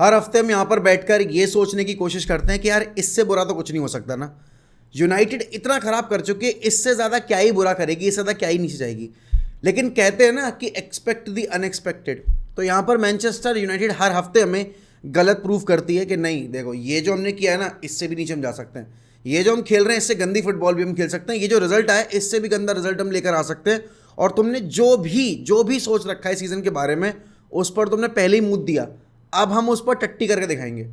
हर हफ्ते हम यहाँ पर बैठकर ये सोचने की कोशिश करते हैं कि यार इससे बुरा तो कुछ नहीं हो सकता ना। यूनाइटेड इतना खराब कर चुके, इससे ज़्यादा क्या ही बुरा करेगी, इससे ज़्यादा क्या ही नीचे जाएगी। लेकिन कहते हैं ना कि एक्सपेक्ट द अनएक्सपेक्टेड। तो यहाँ पर मैनचेस्टर यूनाइटेड हर हफ्ते हमें गलत प्रूव करती है कि नहीं देखो, ये जो हमने किया है ना, इससे भी नीचे हम जा सकते हैं। ये जो हम खेल रहे हैं, इससे गंदी फुटबॉल भी हम खेल सकते हैं। ये जो रिजल्ट आया, इससे भी गंदा रिजल्ट हम लेकर आ सकते हैं। और तुमने जो भी सोच रखा है सीजन के बारे में, उस पर तुमने पहले ही मुँह दिया। अब हम उस पर टट्टी करके दिखाएंगे।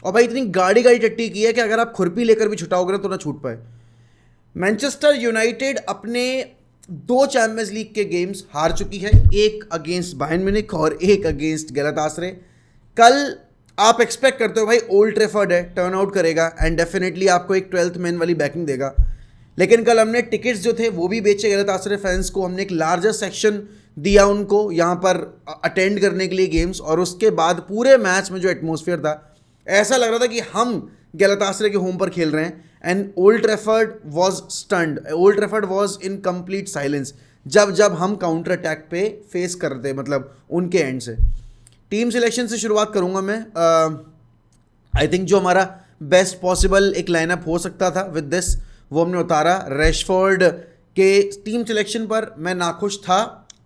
और भाई इतनी गाड़ी टट्टी की है कि अगर आप खुरपी लेकर भी छुटाओगे ना तो ना छूट पाए। मैनचेस्टर यूनाइटेड अपने 2 चैंपियंस लीग के गेम्स हार चुकी है, एक अगेंस्ट बायर्न म्यूनिख और एक अगेंस्ट गैलातासरे। कल आप एक्सपेक्ट करते हो भाई ओल्ड ट्रैफर्ड है, टर्न आउट करेगा एंड डेफिनेटली आपको एक 12th मैन वाली बैकिंग देगा। लेकिन कल हमने टिकट्स जो थे वो भी बेचे गैलातासरे फैंस को। हमने एक लार्जर सेक्शन दिया उनको यहाँ पर अटेंड करने के लिए गेम्स। और उसके बाद पूरे मैच में जो एटमॉस्फेयर था, ऐसा लग रहा था कि हम गैलातासरे के होम पर खेल रहे हैं। And old Trafford was stunned, old Trafford was in complete silence जब हम काउंटर अटैक पे फेस करते, मतलब उनके एंड से। टीम सिलेक्शन से शुरुआत करूंगा मैं। आई थिंक जो हमारा बेस्ट पॉसिबल एक लाइनअप हो सकता था विद दिस, वो हमने उतारा। रैशफोर्ड के टीम सिलेक्शन पर मैं नाखुश था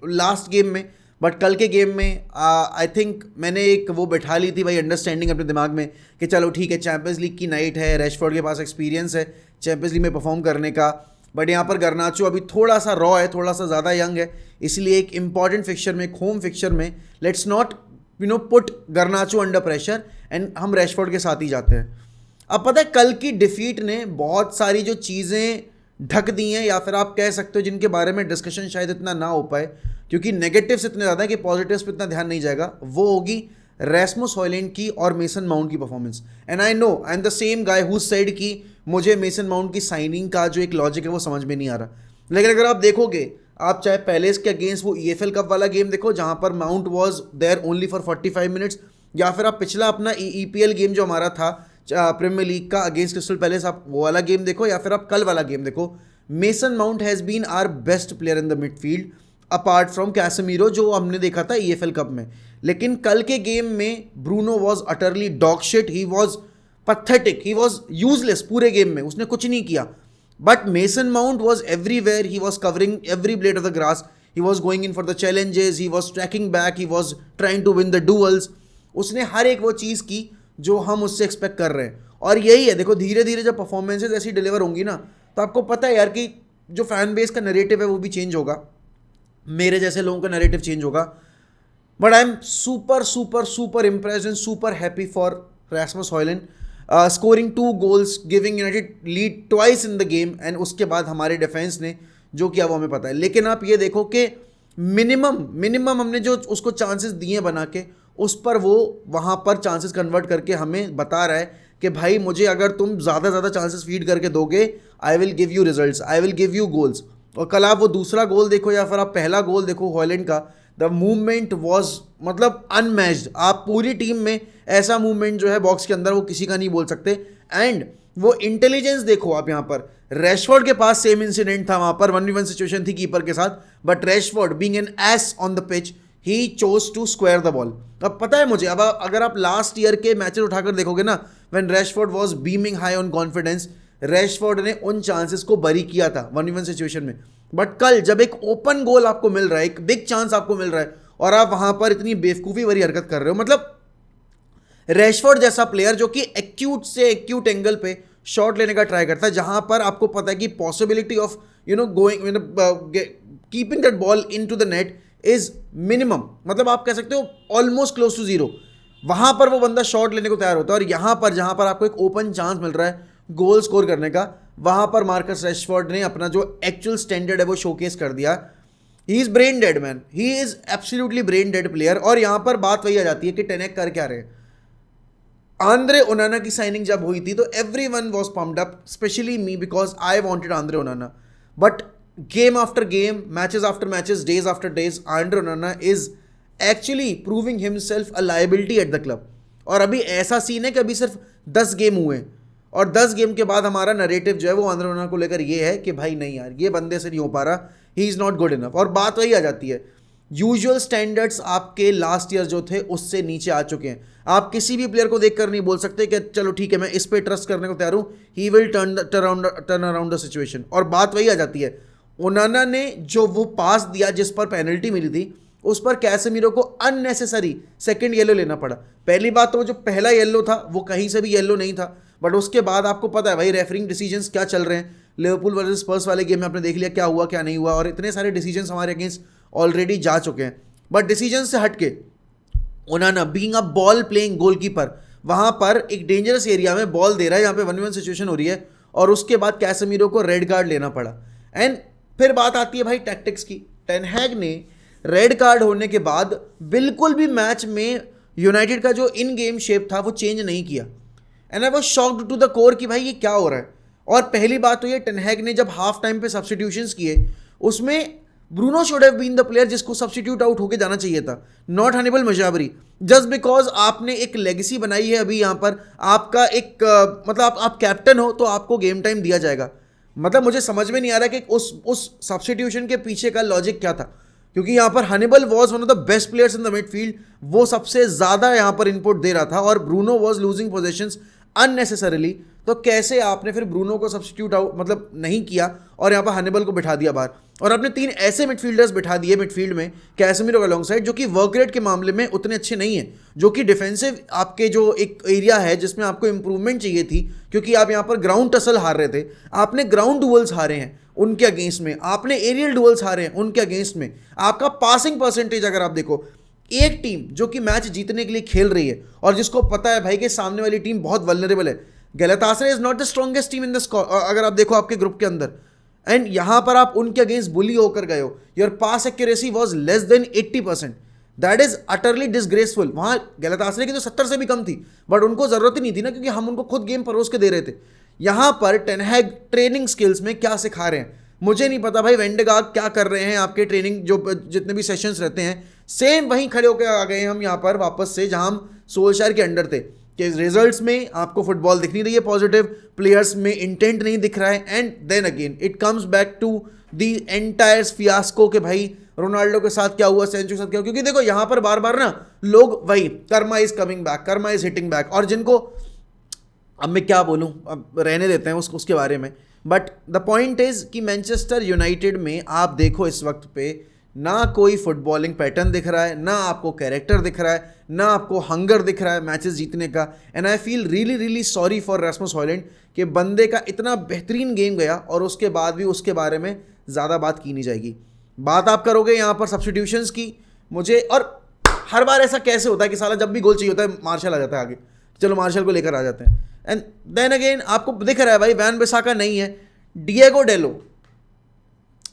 लास्ट गेम में, बट कल के गेम में आई थिंक मैंने एक वो बैठा ली थी भाई अंडरस्टैंडिंग अपने दिमाग में कि चलो ठीक है, चैंपियंस लीग की नाइट है, रैशफोर्ड के पास एक्सपीरियंस है चैंपियंस लीग में परफॉर्म करने का। बट यहाँ पर गर्नाचो अभी थोड़ा सा रॉ है, थोड़ा सा ज़्यादा यंग है, इसलिए एक इंपॉर्टेंट फिक्चर में, एक होम फिक्चर में, let's not put गर्नाचो under pressure and हम रैशफोर्ड के साथ ही जाते हैं। अब पता है कल की डिफीट ने बहुत सारी जो चीज़ें ढक दी हैं, या फिर आप कह सकते हो जिनके बारे में डिस्कशन शायद इतना ना हो पाए क्योंकि नेगेटिव्स इतने ज़्यादा है कि पॉजिटिव्स पे इतना ध्यान नहीं जाएगा, वो होगी रैस्मुस हॉयलैंड की और मेसन माउंट की performance. And I know I am the same guy who said कि मुझे मेसन माउंट की साइनिंग का जो एक लॉजिक है वो समझ में नहीं आ रहा। लेकिन अगर आप देखोगे, आप चाहे पैलेस के अगेंस्ट वो EFL कप वाला गेम देखो जहाँ पर Mount was there only for 45 minutes, या फिर आप पिछला अपना EPL गेम जो हमारा था प्रीमियर लीग का अगेंस्ट क्रिस्टल पैलेस, आप वो वाला गेम देखो, या फिर आप कल वाला गेम देखो। Mason Mount has been our best player in the midfield apart from Casemiro जो हमने देखा था EFL कप में। लेकिन कल के गेम में Bruno was utterly dog shit, he was pathetic, he was useless पूरे गेम में, उसने कुछ नहीं किया। But Mason Mount was everywhere, he was covering every blade of the grass, he was going in for the challenges, he was tracking back, he was trying to win the duels. उसने हर एक वो चीज़ की जो हम उससे expect कर रहे हैं। और यही है, देखो धीरे धीरे जब परफॉर्मेंसेज ऐसी डिलीवर होंगी ना, तो आपको पता है यार कि जो फैन बेस का नैरेटिव है वो भी चेंज होगा, मेरे जैसे लोगों का नैरेटिव चेंज होगा। But I am super super super impressed and super happy for Rasmus Hojlund scoring 2 goals, giving United lead twice in the game. And उसके बाद हमारे डिफेंस ने जो किया वो हमें पता है। लेकिन आप ये देखो कि मिनिमम हमने जो उसको चांसेस दिए बना के, उस पर वो वहाँ पर चांसेस कन्वर्ट करके हमें बता रहा है कि भाई मुझे अगर तुम ज़्यादा चांसेस फीड करके दोगे, I will give you results, I will give you goals. और कल आप वो दूसरा गोल देखो या फिर आप पहला गोल देखो हॉयलैंड का, द मूवमेंट वॉज मतलब अनमैच्ड। आप पूरी टीम में ऐसा मूवमेंट जो है बॉक्स के अंदर वो किसी का नहीं बोल सकते। एंड वो इंटेलिजेंस देखो आप, यहाँ पर रैशफोर्ड के पास सेम इंसिडेंट था, वहाँ पर 1v1 सिचुएशन थी कीपर के साथ, but Rashford being an ass on the pitch, he chose to square the ball. अब पता है मुझे, अब अगर आप लास्ट ईयर के मैचेस उठाकर देखोगे ना, when Rashford was beaming high on confidence, Rashford ने उन चांसेस को बरी किया था 1v1 सिचुएशन में। बट कल जब एक ओपन गोल आपको मिल रहा है, एक बिग चांस आपको मिल रहा है, और आप वहां पर इतनी बेवकूफ़ी भरी हरकत कर रहे हो, मतलब रैशफोर्ड जैसा प्लेयर जो कि एक्यूट से एक्यूट एंगल पे शॉट लेने का ट्राई करता है, जहां पर आपको पता है कि possibility of going keeping that ball in to the net is minimum, मतलब आप कह सकते हो ऑलमोस्ट क्लोज टू जीरो, वहां पर वो बंदा शॉट लेने को तैयार होता है। और यहां पर जहां पर आपको एक ओपन चांस मिल रहा है गोल स्कोर करने का, वहां पर मार्कस रैशफोर्ड ने अपना जो एक्चुअल स्टैंडर्ड है वो शोकेस कर दिया। He is brain dead man, he is absolutely brain dead player. और यहां पर बात वही आ जाती है कि टेनेक कर क्या रहे। आंद्रे ओनाना की साइनिंग जब हुई थी तो everyone was pumped up, specially me, because I wanted Andre ओनाना। But game after game, matches after matches, days after days, Andre ओनाना is actually proving himself a liability at the club. और अभी ऐसा scene है कि अभी सिर्फ 10 game हुए हैं, और 10 गेम के बाद हमारा नरेटिव जो है वो आंद्रे ओनाना को लेकर ये है कि भाई नहीं यार, ये बंदे से नहीं हो पा रहा, he is not good enough. और बात वही आ जाती है, यूजुअल स्टैंडर्ड्स आपके लास्ट ईयर जो थे उससे नीचे आ चुके हैं। आप किसी भी प्लेयर को देखकर नहीं बोल सकते कि चलो ठीक है मैं इस पे ट्रस्ट करने को तैयार हूँ, he will turn around the situation. और बात वही आ जाती है, ओनाना ने जो वो पास दिया जिस पर पेनल्टी मिली थी, उस पर कैसेमीरो को अननेसेसरी सेकंड येलो लेना पड़ा। पहली बात तो जो पहला येलो था वो कहीं से भी येलो नहीं था, बट उसके बाद आपको पता है भाई रेफरिंग डिसीजंस क्या चल रहे हैं। लिवरपूल वर्सेस स्पर्स वाले गेम में आपने देख लिया क्या हुआ क्या नहीं हुआ, और इतने सारे डिसीजंस हमारे अगेंस्ट ऑलरेडी जा चुके हैं। बट डिसीजन से हटके ओनाना being a ball playing goalkeeper, वहां पर एक डेंजरस एरिया में बॉल दे रहा है, यहाँ पे 1v1 सिचुएशन हो रही है, और उसके बाद कैसेमीरो को रेड कार्ड लेना पड़ा। एंड फिर बात आती है भाई टैक्टिक्स की। टेन हैग ने रेड कार्ड होने के बाद बिल्कुल भी मैच में यूनाइटेड का जो इन गेम शेप था वो चेंज नहीं किया। And I was shocked to the core कि भाई ये क्या हो रहा है। और पहली बात तो ये, टेन हैग ने जब हाफ टाइम पे सब्स्टिट्यूशंस किए उसमें Bruno should have been the player जिसको सब्स्टिट्यूट आउट होके जाना चाहिए था, not Hannibal Mejbri. Just because आपने एक लेगेसी बनाई है अभी यहाँ पर, आपका एक मतलब आप कैप्टन हो तो आपको गेम टाइम दिया जाएगा। मतलब मुझे समझ में नहीं आ रहा कि उस सब्स्टिट्यूशन के पीछे का लॉजिक क्या था, क्योंकि यहाँ पर Hannibal was one of the best players in the midfield, वो सबसे ज़्यादा यहाँ पर इनपुट दे रहा था, और Bruno was losing possessions unnecessarily. तो कैसे आपने फिर ब्रूनो को सब्स्टिट्यूट आउट मतलब नहीं किया और यहाँ पर हनीबल को बिठा दिया बाहर, और आपने 3 ऐसे मिडफील्डर्स बिठा दिए मिडफील्ड में कैसेमीरो के अलॉन्ग साइड, जो कि वर्क रेट के मामले में उतने अच्छे नहीं हैं, जो कि डिफेंसिव आपके जो एक एरिया है जिसमें आपको इंप्रूवमेंट चाहिए थी, क्योंकि आप यहाँ पर ग्राउंड टसल हार रहे थे, आपने ग्राउंड डुअल्स हारे हैं उनके अगेंस्ट में, आपने एरियल डुअल्स हारे हैं उनके अगेंस्ट में। आपका पासिंग परसेंटेज अगर आप देखो, एक टीम जो कि मैच जीतने के लिए खेल रही है और जिसको पता है भाई कि सामने वाली टीम बहुत वल्नरेबल है, Galatasaray is not the strongest team in the squad अगर आप देखो आपके ग्रुप के अंदर, एंड यहां पर आप उनके अगेंस्ट बुली होकर गए हो, your pass accuracy was less than 80%, that is utterly disgraceful. वहां गैलातासराय की तो 70 से भी कम थी, बट उनको जरूरत ही नहीं थी ना, क्योंकि हम उनको खुद गेम परोस के दे रहे थे। यहां पर टेन हैग ट्रेनिंग स्किल्स में क्या सिखा रहे हैं मुझे नहीं पता भाई, वेंडेगार्ड क्या कर रहे हैं आपके ट्रेनिंग जो जितने भी सेशंस रहते हैं, सेम वहीं खड़े होकर आ गए हम यहाँ पर वापस से जहां हम सोल्शायर के अंडर थे, कि रिजल्ट्स में आपको फुटबॉल दिख नहीं रही है पॉजिटिव, प्लेयर्स में इंटेंट नहीं दिख रहा है, and then again it comes back to the entire fiasco के भाई रोनाल्डो के साथ क्या हुआ, सेंचुरी के साथ क्या हुआ। क्योंकि देखो यहाँ पर बार बार ना लोग वही karma is coming back, karma is hitting back, और जिनको अब मैं क्या बोलूँ, अब रहने देते हैं उसके बारे में। बट द पॉइंट इज कि मैनचेस्टर यूनाइटेड में आप देखो इस वक्त पे ना कोई फुटबॉलिंग पैटर्न दिख रहा है, ना आपको कैरेक्टर दिख रहा है, ना आपको हंगर दिख रहा है मैचेस जीतने का। And I feel really really sorry for Rasmus Højlund कि बंदे का इतना बेहतरीन गेम गया और उसके बाद भी उसके बारे में ज़्यादा बात की नहीं जाएगी। बात आप करोगे यहाँ पर सब्स्टिट्यूशंस की, मुझे और हर बार ऐसा कैसे होता है कि साला जब भी गोल चाहिए होता है मार्शल आ जाता है आगे, चलो मार्शल को लेकर आ जाते हैं। एंड देन अगेन आपको दिख रहा है भाई वैन बिसाका नहीं है, डिएगो डेलो,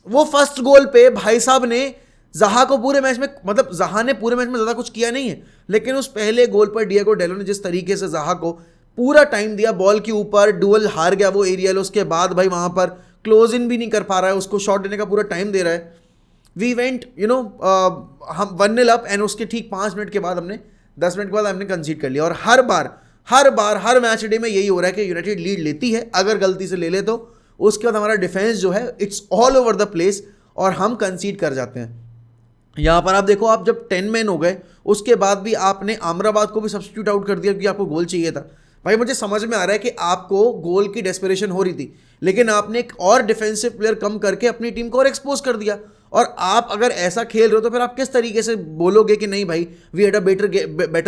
वो फर्स्ट गोल पे भाई साहब ने ज़हा को पूरे मैच में, मतलब ज़हा ने पूरे मैच में ज़्यादा कुछ किया नहीं है, लेकिन उस पहले गोल पर डिएगो डेलो ने जिस तरीके से ज़हा को पूरा टाइम दिया, बॉल के ऊपर डुअल हार गया वो एरियल, उसके बाद भाई वहाँ पर क्लोज इन भी नहीं कर पा रहा है, उसको शॉट देने का पूरा टाइम दे रहा है। वी वेंट हम 1-0 अप, एंड उसके ठीक 5 मिनट के बाद हमने 10 मिनट के बाद हमने कंसीड कर लिया। और हर मैच डे में यही हो रहा है कि यूनाइटेड लीड लेती है, अगर गलती से ले ले तो उसके बाद हमारा डिफेंस जो है it's all over the place और हम कंसीड कर जाते हैं। यहाँ पर आप देखो, आप जब 10 मैन हो गए उसके बाद भी आपने अमराबाद को भी सब्स्टिट्यूट आउट कर दिया क्योंकि आपको गोल चाहिए था। भाई मुझे समझ में आ रहा है कि आपको गोल की डेस्परेशन हो रही थी, लेकिन आपने एक और डिफेंसिव प्लेयर कम करके अपनी टीम को और एक्सपोज कर दिया। और आप अगर ऐसा खेल रहे हो तो फिर आप किस तरीके से बोलोगे कि नहीं भाई we had a better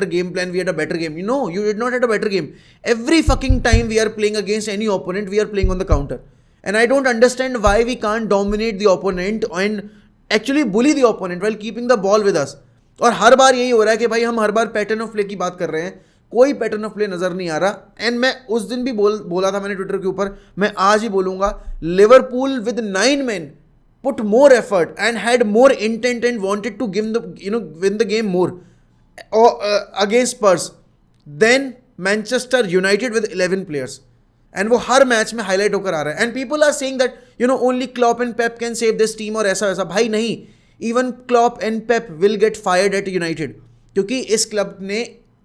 game plan, we had a better game. No, you did not had a better game. Every fucking time we are playing against any opponent, we are playing on the counter, and I don't understand why we can't dominate the opponent and actually bully the opponent while keeping the ball with us. और हर बार यही हो रहा है कि भाई हम हर बार pattern of play की बात कर रहे हैं, कोई पैटर्न ऑफ प्ले नजर नहीं आ रहा। एंड मैं उस दिन भी बोला था मैंने ट्विटर के ऊपर, मैं आज ही बोलूंगा, Liverpool with 9 men put more effort and had more intent and wanted to win the game more against Spurs than Manchester United with 11 players. And वो हर मैच में हाईलाइट होकर आ रहा है। And people are saying that only Klopp and Pep can save this team और ऐसा वैसा। भाई नहीं, even Klopp and Pep will get fired at United, क्योंकि इस क्लब ने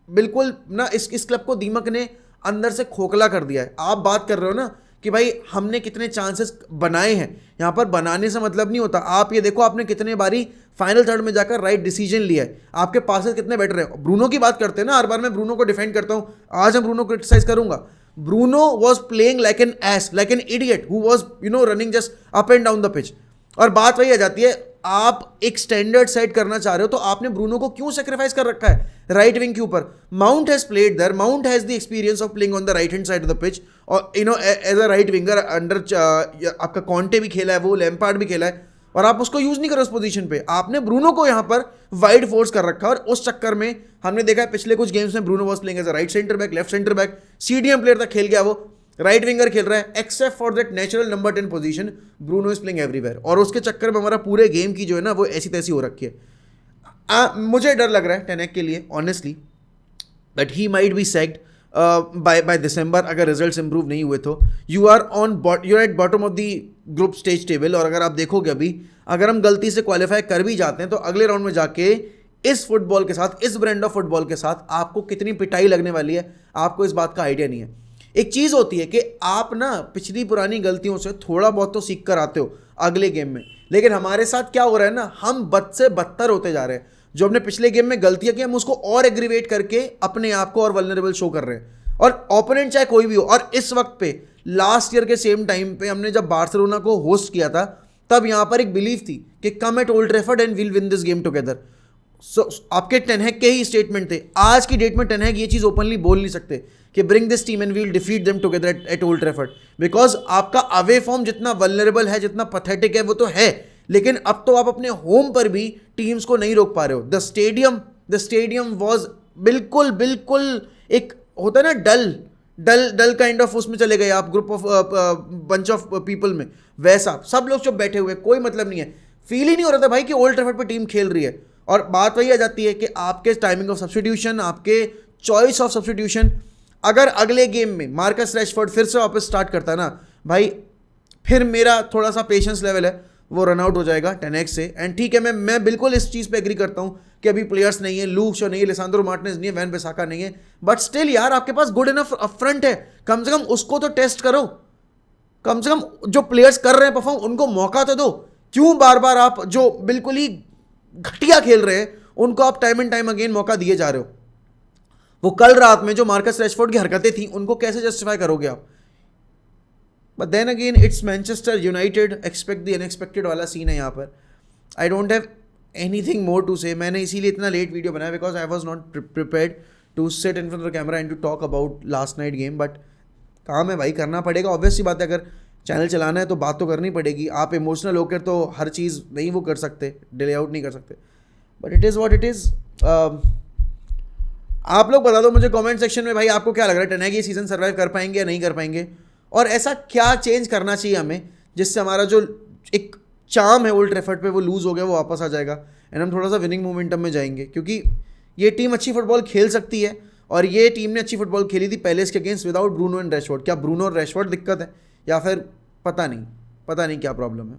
बिल्कुल ना इस क्लब को दीमक ने अंदर से खोखला कर दिया है। आप बात कर रहे हो ना कि भाई हमने कितने चांसेस बनाए हैं। यहाँ पर बनाने से मतलब नहीं होता, आप ये देखो आपने कितने बारी फाइनल थर्ड में जाकर राइट डिसीजन लिया है, आपके पासेस कितने बेटर है। ब्रूनो की बात करते हैं ना, हर बार मैं ब्रूनो को डिफेंड करता हूँ, आज मैं ब्रूनो को क्रिटिसाइज करूंगा। Bruno was playing like an S, like an idiot who was running just up and down the pitch. और बात वही आ जाती है, आप एक स्टैंडर्ड सेट करना चाह रहे हो तो आपने ब्रूनो को क्यों सेक्रीफाइस कर रखा है राइट विंग के ऊपर। Mount has played there, Mount has the experience of playing on the right hand side of the pitch, और as a right winger under आपका कॉन्टे भी खेला है, वो लैम्पार्ड भी खेला है, और आप उसको यूज नहीं करो उस पोजीशन पे। आपने ब्रूनो को यहाँ पर वाइड फोर्स कर रखा, और उस चक्कर में हमने देखा है पिछले कुछ गेम्स में Bruno was playing as a right centre back, left centre back, CDM player तक खेल गया, वो राइट विंगर खेल रहा है, except for that natural number 10 position Bruno is playing everywhere. और उसके चक्कर में हमारा पूरे गेम की जो है ना वो ऐसी तैसी हो रखी है। मुझे डर लग रहा है टेनेक के लिए honestly, but he might be sacked by December अगर रिजल्ट्स इंप्रूव नहीं हुए तो। You are at bottom of the group stage table, और अगर आप देखोगे अभी अगर हम गलती से क्वालिफाई कर भी जाते हैं तो अगले राउंड में जाके इस फुटबॉल के साथ, इस ब्रांड ऑफ फुटबॉल के साथ आपको कितनी पिटाई लगने वाली है आपको इस बात का आइडिया नहीं है। एक चीज़ होती है कि आप ना पिछली पुरानी गलतियों से थोड़ा बहुत तो सीख कर आते हो अगले गेम में, लेकिन हमारे साथ क्या हो रहा है ना, हम बद से बदतर होते जा रहे हैं। जो हमने पिछले गेम में गलतियां की हम उसको और एग्रीवेट करके अपने आप को और वल्नरेबल शो कर रहे हैं, और ओपोनेंट चाहे कोई भी हो। और इस वक्त पे लास्ट ईयर के सेम टाइम पे हमने जब बार्सिलोना को होस्ट किया था तब यहाँ पर एक बिलीव थी कि come at Old Trafford and will win this game together. So आपके टेन हैग के ही स्टेटमेंट थे। आज की डेट में टेन हैग ये चीज़ ओपनली बोल नहीं सकते कि bring this team and we will defeat them together at Old Trafford, because आपका अवे फॉर्म जितना वल्नरेबल है, जितना पथेटिक है वो तो है, लेकिन अब तो आप अपने होम पर भी टीम्स को नहीं रोक पा रहे हो। द स्टेडियम वॉज बिल्कुल एक होता है ना डल काइंड ऑफ, उसमें चले गए आप group of bunch of people में, वैसा सब लोग जो बैठे हुए कोई मतलब नहीं है, फील ही नहीं हो रहा था भाई कि ओल्ड ट्रैफर्ड पे टीम खेल रही है। और बात वही आ जाती है कि आपके टाइमिंग ऑफ सब्स्टिट्यूशन, आपके चॉइस ऑफ सब्स्टिट्यूशन, अगर अगले गेम में मार्कस रैशफोर्ड फिर से वापस स्टार्ट करता है ना भाई, फिर मेरा थोड़ा सा पेशेंस लेवल है वो रन आउट हो जाएगा 10x से। एंड ठीक है, मैं बिल्कुल इस चीज़ पे एग्री करता हूँ कि अभी प्लेयर्स नहीं है, लूक शो नहीं है, लिसांद्रो मार्टिनेज नहीं है, वैन बिसाका नहीं है, बट स्टिल यार आपके पास गुड इनफ फ्रंट है, कम से कम उसको तो टेस्ट करो, कम से कम जो प्लेयर्स कर रहे हैं परफॉर्म उनको मौका तो दो। क्यों बार बार आप जो बिल्कुल ही घटिया खेल रहे हैं उनको आप टाइम एंड टाइम अगेन मौका दिए जा रहे हो। वो कल रात में जो मार्कस रैशफोर्ड की हरकतें थी उनको कैसे जस्टिफाई करोगे आप? But then again it's Manchester United, expect the unexpected वाला सीन है यहाँ पर। I don't have anything more to say. मैंने इसीलिए इतना लेट वीडियो बनाया because I was not prepared to sit in front of the camera and to talk about last night game. But काम है भाई, करना पड़ेगा, ऑब्वियस सी बात है, अगर चैनल चलाना है तो बात तो करनी पड़ेगी। आप इमोशनल होकर तो हर चीज़ नहीं वो कर सकते, डिले आउट नहीं कर सकते, but it is what it is. आप लोग बता दो मुझे कमेंट सेक्शन में भाई आपको क्या लग रहा है, टेन हैग ये सीज़न सर्वाइव कर पाएंगे या नहीं कर पाएंगे, और ऐसा क्या चेंज करना चाहिए हमें जिससे हमारा जो एक चार्म है ओल्ड ट्रैफर्ड पे वो लूज़ हो गया वो वापस आ जाएगा एंड हम थोड़ा सा विनिंग मोमेंटम में जाएंगे। क्योंकि ये टीम अच्छी फुटबॉल खेल सकती है, और ये टीम ने अच्छी फुटबॉल खेली थी पहले इसके against without Bruno and Rashford. क्या ब्रूनो और रैशफोर्ड दिक्कत है या फिर पता नहीं क्या प्रॉब्लम है।